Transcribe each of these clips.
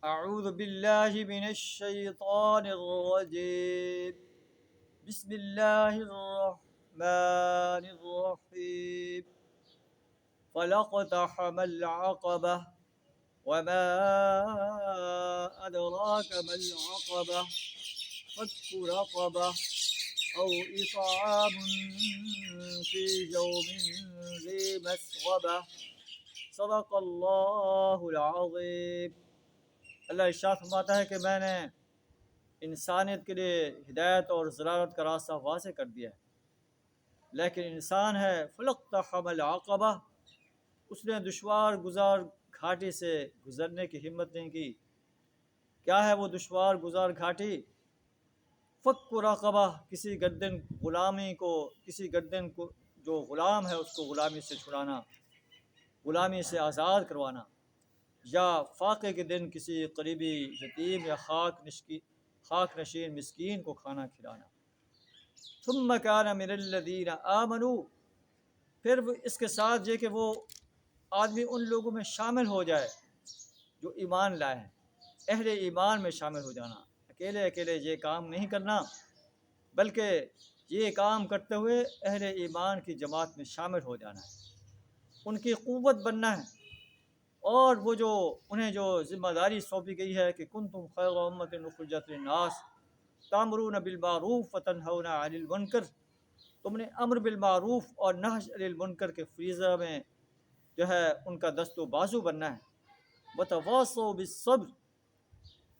اعوذ باللہ من الشیطان الرجیم بسم اللہ الرحمن الرحیم فلاقتحم العقبہ وما ادراک ما العقبہ فک رقبہ او اطعام فی یوم ذی مسغبہ صدق اللہ العظیم۔ اللہ ارشاد فرماتا ہے کہ میں نے انسانیت کے لیے ہدایت اور ضلالت کا راستہ واضح کر دیا ہے، لیکن انسان ہے فلقتحم العقبہ، اس نے دشوار گزار گھاٹی سے گزرنے کی ہمت نہیں کی۔ کیا ہے وہ دشوار گزار گھاٹی؟ فک رقبہ، کسی گردن کو جو غلام ہے اس کو غلامی سے چھڑانا، غلامی سے آزاد کروانا، یا فاقے کے دن کسی قریبی یتیم یا خاک نشین مسکین کو کھانا کھلانا۔ ثم کان من الذین آمنوا، پھر اس کے ساتھ یہ کہ وہ آدمی ان لوگوں میں شامل ہو جائے جو ایمان لائے ہیں، اہل ایمان میں شامل ہو جانا۔ اکیلے اکیلے یہ کام نہیں کرنا، بلکہ یہ کام کرتے ہوئے اہل ایمان کی جماعت میں شامل ہو جانا ہے، ان کی قوت بننا ہے۔ اور وہ جو انہیں جو ذمہ داری سونپی گئی ہے کہ کنتم خیر امۃ اخرجت للناس تامرون بالمعروف وتنہون عن المنکر، تم نے امر بالمعروف اور نہی عن المنکر کے فریضہ میں جو ہے ان کا دست و بازو بننا ہے۔ وتواصوا بالصبر،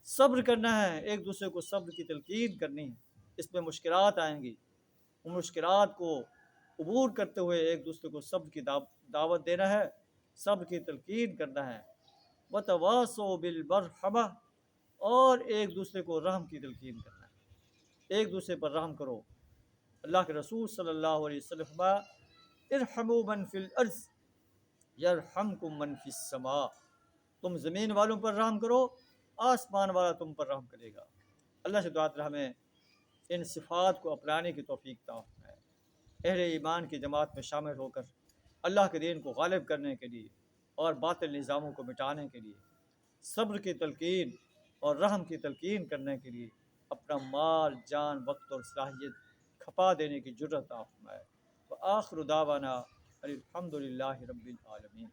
صبر کرنا ہے، ایک دوسرے کو صبر کی تلقین کرنی ہے۔ اس میں مشکلات آئیں گی، ان مشکلات کو عبور کرتے ہوئے ایک دوسرے کو صبر کی دعوت دینا ہے، صبر کی تلقین کرنا ہے۔ وتواصوا بالمرحمہ، اور ایک دوسرے کو رحم کی تلقین کرنا ہے، ایک دوسرے پر رحم کرو۔ اللہ کے رسول صلی اللہ علیہ وسلم فرمایا ارحموا من فی الارض یرحمکم من فی السماء، تم زمین والوں پر رحم کرو، آسمان والا تم پر رحم کرے گا۔ اللہ سے دعا ہے ہمیں ان صفات کو اپنانے کی توفیق عطا فرمائے، اہل ایمان کی جماعت میں شامل ہو کر اللہ کے دین کو غالب کرنے کے لیے اور باطل نظاموں کو مٹانے کے لیے، صبر کی تلقین اور رحم کی تلقین کرنے کے لیے اپنا مال، جان، وقت اور صلاحیت کھپا دینے کی جرأت عطا فرمائے۔ وآخر دعوانا الحمد للہ رب العالمین۔